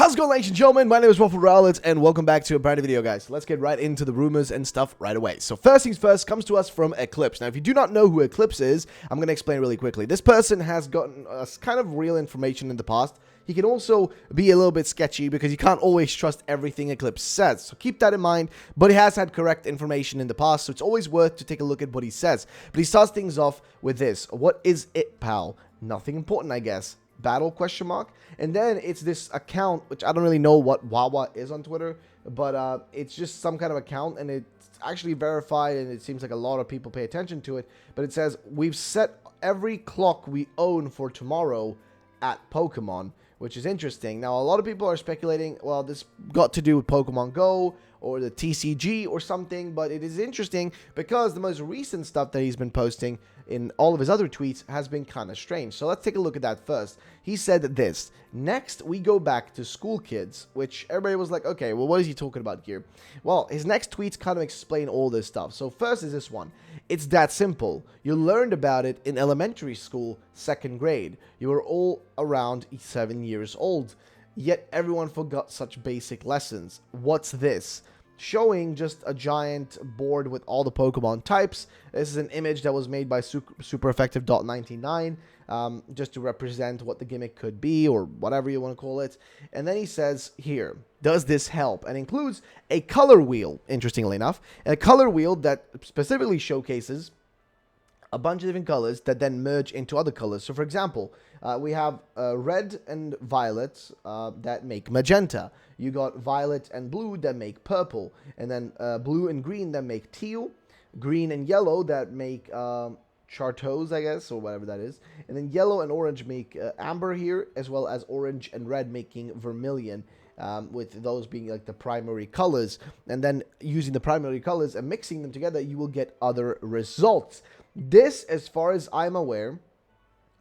How's it going, ladies and gentlemen? My name is Scarlet, and welcome back to a brand new video, guys. Let's get right into the rumors and stuff right away. So first things first comes to us from Eclipse. Now, if you do not know who Eclipse is, I'm going to explain really quickly. This person has gotten us kind of real information in the past. He can also be a little bit sketchy because you can't always trust everything Eclipse says. So keep that in mind, but he has had correct information in the past, so it's always worth to take a look at what he says. But he starts things off with this. What is it, pal? Nothing important, I guess. Battle question mark, and then it's this account which I don't really know what Wawa is on Twitter, but it's just some kind of account, and it's actually verified, and it seems like a lot of people pay attention to it. But it says we've set every clock we own for tomorrow at Pokemon, which is interesting. Now a lot of people are speculating, well, this got to do with Pokemon Go or the TCG or something, but it is interesting because the most recent stuff that he's been posting in all of his other tweets has been kind of strange. So let's take a look at that first. He said this: next we go back to school kids, which everybody was like, okay, well, what is he talking about here? Well, his next tweets kind of explain all this stuff. So first is this one. It's that simple. You learned about it in elementary school, 2nd grade. You were all around 7 years old. Yet everyone forgot such basic lessons. What's this? Showing just a giant board with all the Pokemon types. This is an image that was made by supereffective.99, just to represent what the gimmick could be, or whatever you want to call it. And then he says here, does this help? And includes a color wheel, interestingly enough, and a color wheel that specifically showcases a bunch of different colors that then merge into other colors. So for example, we have red and violet that make magenta. You got violet and blue that make purple. And then blue and green that make teal. Green and yellow that make chartreuse, I guess, or whatever that is. And then yellow and orange make amber here, as well as orange and red making vermilion. With those being like the primary colors. And then using the primary colors and mixing them together, you will get other results. This, as far as I'm aware,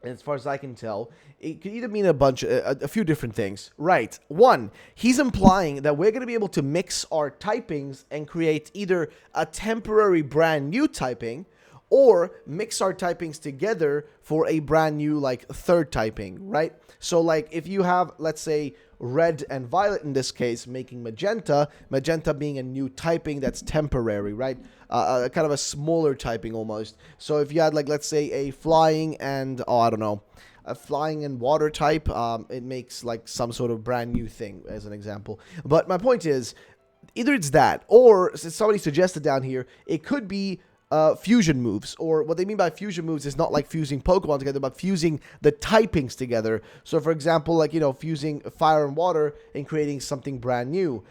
and as far as I can tell, it could either mean a few different things. Right. One, he's implying that we're going to be able to mix our typings and create either a temporary brand new typing, or mix our typings together for a brand new, like, third typing, right? So, like, if you have, let's say, red and violet in this case making magenta, magenta being a new typing that's temporary, right? Kind of a smaller typing almost. So if you had, like, let's say a flying and, I don't know, a flying and water type, it makes like some sort of brand new thing as an example. But my point is, either it's that, or somebody suggested down here, it could be fusion moves, or what they mean by fusion moves is not like fusing Pokemon together, but fusing the typings together. So for example, like, you know, fusing fire and water and creating something brand new.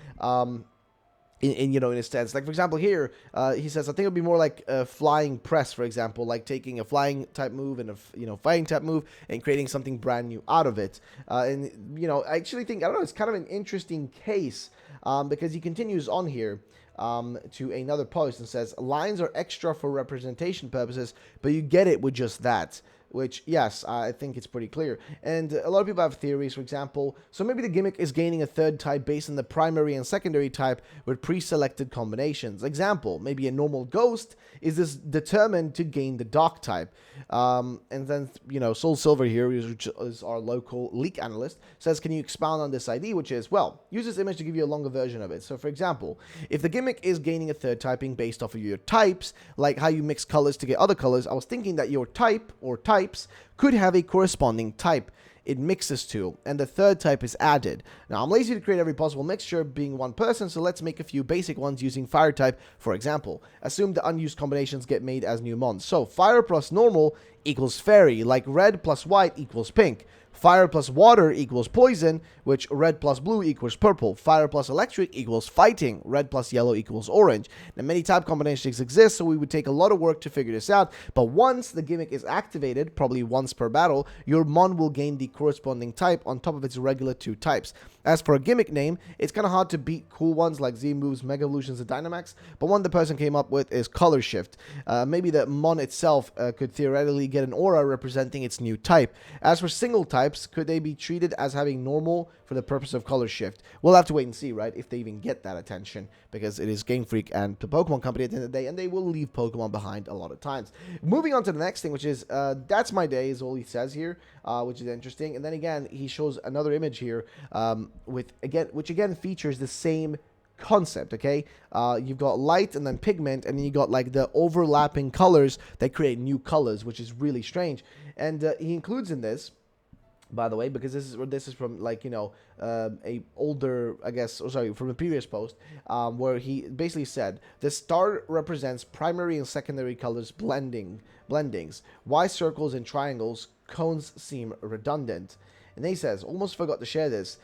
In a sense, like for example here, he says, I think it would be more like a flying press, for example, like taking a flying type move and a fighting type move and creating something brand new out of it. And I actually think, I don't know, it's kind of an interesting case, because he continues on here to another post and says, lines are extra for representation purposes, but you get it with just that. Which, yes, I think it's pretty clear. And a lot of people have theories, for example. So maybe the gimmick is gaining a third type based on the primary and secondary type with pre-selected combinations. Example, maybe a normal ghost is this determined to gain the dark type. And then, Soul Silver here, which is our local leak analyst, says, can you expound on this idea? Which is, well, use this image to give you a longer version of it. So, for example, if the gimmick is gaining a third typing based off of your types, like how you mix colors to get other colors, I was thinking that your type or types could have a corresponding type it mixes to, and the third type is added. Now, I'm lazy to create every possible mixture being one person, so let's make a few basic ones using fire type, for example. Assume the unused combinations get made as new mons. So, fire plus normal equals fairy, like red plus white equals pink. Fire plus water equals poison, which red plus blue equals purple. Fire plus electric equals fighting. Red plus yellow equals orange. Now, many type combinations exist, so we would take a lot of work to figure this out. But once the gimmick is activated, probably once per battle, your mon will gain the corresponding type on top of its regular 2 types. As for a gimmick name, it's kind of hard to beat cool ones like Z-Moves, Mega Evolutions, and Dynamax, but one the person came up with is Color Shift. Maybe the mon itself could theoretically get an aura representing its new type. As for single type, types, could they be treated as having normal for the purpose of color shift? We'll have to wait and see, right, if they even get that attention, because it is Game Freak and the Pokemon Company at the end of the day, and they will leave Pokemon behind a lot of times. Moving on to the next thing, which is, that's my day, is all he says here, which is interesting. And then again, he shows another image here, which again features the same concept. Okay, you've got light and then pigment, and then you got like the overlapping colors that create new colors, which is really strange. And he includes in this, by the way, because this is from, like, you know, a older, I guess, or sorry, from a previous post, where he basically said the star represents primary and secondary colors blendings. Why circles and triangles cones seem redundant? And then he says, almost forgot to share this,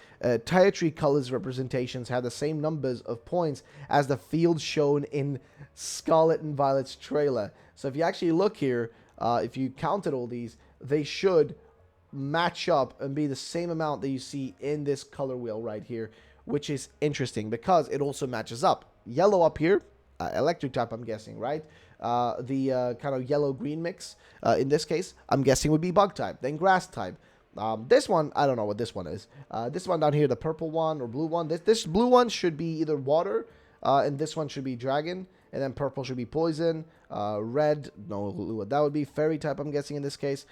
Tier 3 colors representations have the same numbers of points as the field shown in Scarlet and Violet's trailer. So if you actually look here, if you counted all these, they should match up and be the same amount that you see in this color wheel right here, which is interesting because it also matches up. Yellow up here, electric type, I'm guessing, right? The kind of yellow-green mix, in this case, I'm guessing would be bug type, then grass type. This one, I don't know what this one is. This one down here, the purple one or blue one. This blue one should be either water, and this one should be dragon, and then purple should be poison. Red, no clue what that would be. Fairy type, I'm guessing in this case.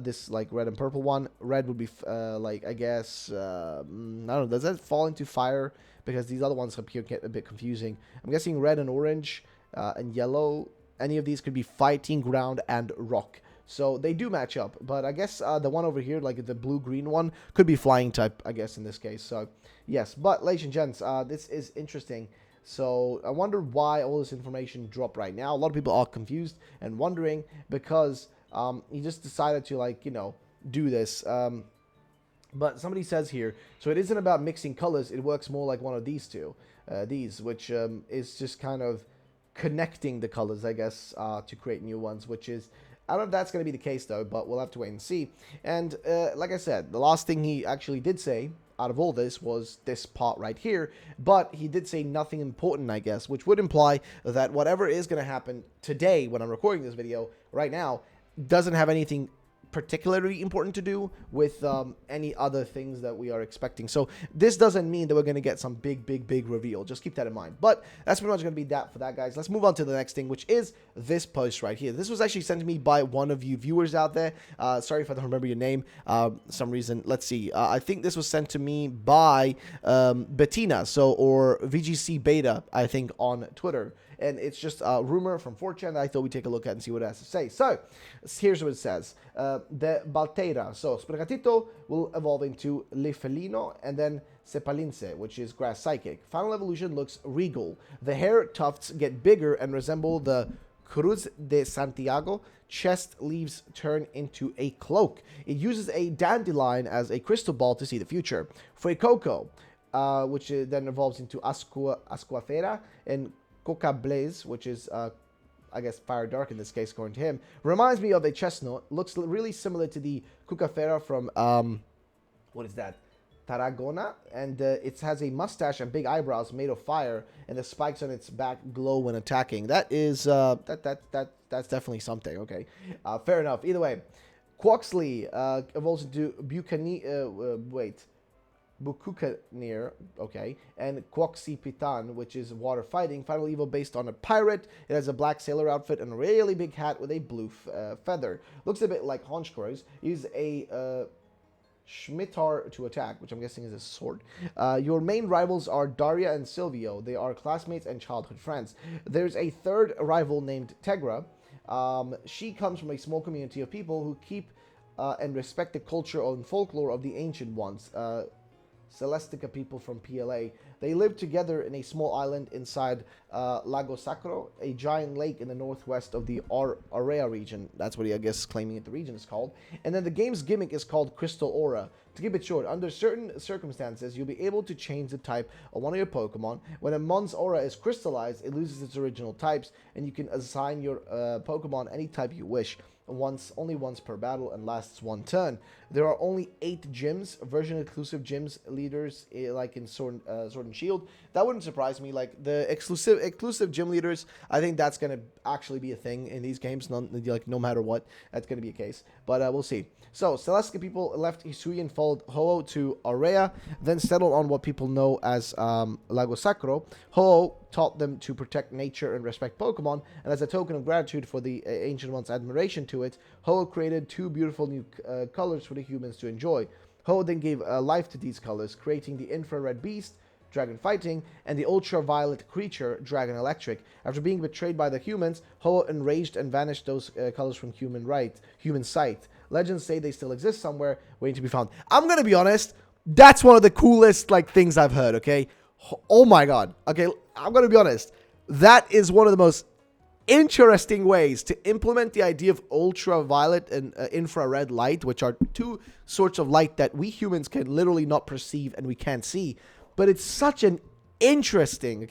This like red and purple one. Red would be like, I guess, I don't know. Does that fall into fire? Because these other ones up here get a bit confusing. I'm guessing red and orange and yellow. Any of these could be fighting, ground, and rock. So they do match up, but I guess the one over here, like the blue-green one, could be flying type, I guess, in this case. So, yes. But, ladies and gents, this is interesting. So, I wonder why all this information dropped right now. A lot of people are confused and wondering because he just decided to, like, you know, do this. But somebody says here, so it isn't about mixing colors. It works more like one of these two. Which is just kind of connecting the colors, I guess, to create new ones, which is... I don't know if that's going to be the case, though, but we'll have to wait and see. And like I said, the last thing he actually did say out of all this was this part right here. But he did say nothing important, I guess, which would imply that whatever is going to happen today when I'm recording this video right now doesn't have anything particularly important to do with any other things that we are expecting. So this doesn't mean that we're going to get some big reveal. Just keep that in mind. But that's pretty much going to be that for that, guys. Let's move on to the next thing, which is this post right here. This was actually sent to me by one of you viewers out there. Sorry if I don't remember your name. Some reason. Let's see. I think this was sent to me by Bettina, or VGC Beta, I think, on Twitter. And it's just a rumor from 4chan that I thought we'd take a look at and see what it has to say. So, here's what it says. The Balteira. So, Spregatito will evolve into Lefelino and then Sepalince, which is Grass Psychic. Final evolution looks regal. The hair tufts get bigger and resemble the Cruz de Santiago. Chest leaves turn into a cloak. It uses a dandelion as a crystal ball to see the future. Fuecoco, which then evolves into Ascuafera, and Coca Blaze, which is, I guess, Fire Dark in this case, according to him, reminds me of a chestnut. Looks really similar to the Cucafera from, what is that? Tarragona. And it has a mustache and big eyebrows made of fire, and the spikes on its back glow when attacking. That is, that's definitely something, okay. Fair enough. Either way, Quoxley evolves into Bukukanir, okay, and Quoxipitan, which is water fighting. Final Evo based on a pirate. It has a black sailor outfit and a really big hat with a blue feather. Looks a bit like Honchkroz. Use a Schmittar to attack, which I'm guessing is a sword. Your main rivals are Daria and Silvio. They are classmates and childhood friends. There's a third rival named Tegra. She comes from a small community of people who keep and respect the culture and folklore of the ancient ones. Celestica people from PLA. They live together in a small island inside Lago Sacro, a giant lake in the northwest of the Aurea region. That's what he, I guess, claiming that the region is called. And then the game's gimmick is called Crystal Aura. To keep it short, under certain circumstances, you'll be able to change the type of one of your Pokemon. When a Mon's aura is crystallized, it loses its original types, and you can assign your Pokemon any type you wish. only once per battle and lasts 1 turn. There are only 8 gyms, version exclusive gyms leaders, like in Sword and Shield. That wouldn't surprise me. Like the exclusive gym leaders, I think that's gonna actually be a thing in these games. No matter what, that's gonna be a case. But we'll see. So Celestica people left Hisui and followed Ho-Oh to Aurea, then settled on what people know as Lago Sacro. Ho-Oh taught them to protect nature and respect Pokemon, and as a token of gratitude for the Ancient One's admiration to it, Ho-Oh created 2 beautiful new colors for the humans to enjoy. Ho-Oh then gave life to these colors, creating the infrared beast, Dragon Fighting, and the ultraviolet creature, Dragon Electric. After being betrayed by the humans, Ho-Oh enraged and vanished those colors from human sight. Legends say they still exist somewhere, waiting to be found. I'm gonna be honest, that's one of the coolest things I've heard, okay? Oh my god. Okay, I'm gonna be honest. That is one of the most interesting ways to implement the idea of ultraviolet and infrared light, which are 2 sorts of light that we humans can literally not perceive and we can't see. But it's such an interesting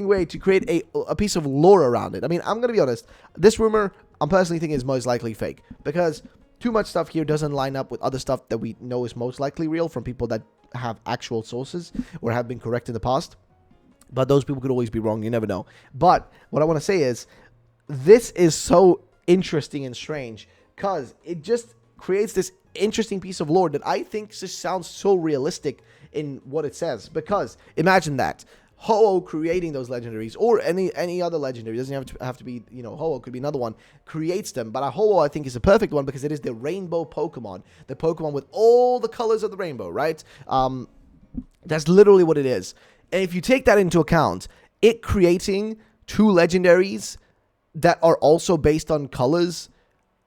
way to create a piece of lore around it. I mean, I'm going to be honest. This rumor, I'm personally thinking, is most likely fake. Because too much stuff here doesn't line up with other stuff that we know is most likely real from people that have actual sources or have been correct in the past. But those people could always be wrong. You never know. But what I want to say is, this is so interesting and strange because it just creates this interesting piece of lore that I think just sounds so realistic in what it says. Because imagine that Ho-Oh creating those legendaries, or any other legendary, doesn't have to be, you know, Ho-Oh could be another one, creates them. But a Ho-Oh, I think, is a perfect one because it is the rainbow Pokemon, the Pokemon with all the colors of the rainbow, right? That's literally what it is. And if you take that into account, it creating 2 legendaries that are also based on colors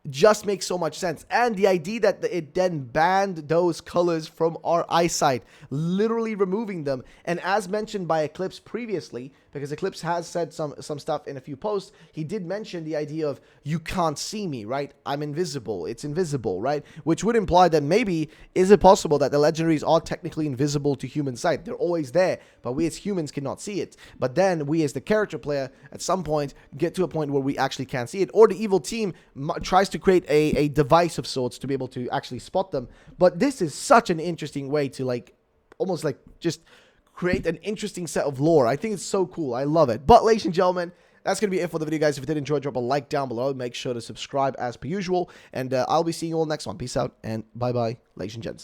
just makes so much sense. And the idea that it then banned those colors from our eyesight, literally removing them. And as mentioned by Eclipse previously, because Eclipse has said some stuff in a few posts, he did mention the idea of, you can't see me, right? I'm invisible. It's invisible, right? Which would imply that maybe, is it possible that the legendaries are technically invisible to human sight? They're always there, but we as humans cannot see it. But then we as the character player, at some point, get to a point where we actually can't see it. Or the evil team tries to create a device of sorts to be able to actually spot them. But this is such an interesting way to almost just create an interesting set of lore. I think it's so cool. I love it. But ladies and gentlemen, that's going to be it for the video, guys. If you did enjoy, drop a like down below. Make sure to subscribe as per usual. And I'll be seeing you all next one. Peace out and bye-bye, ladies and gents.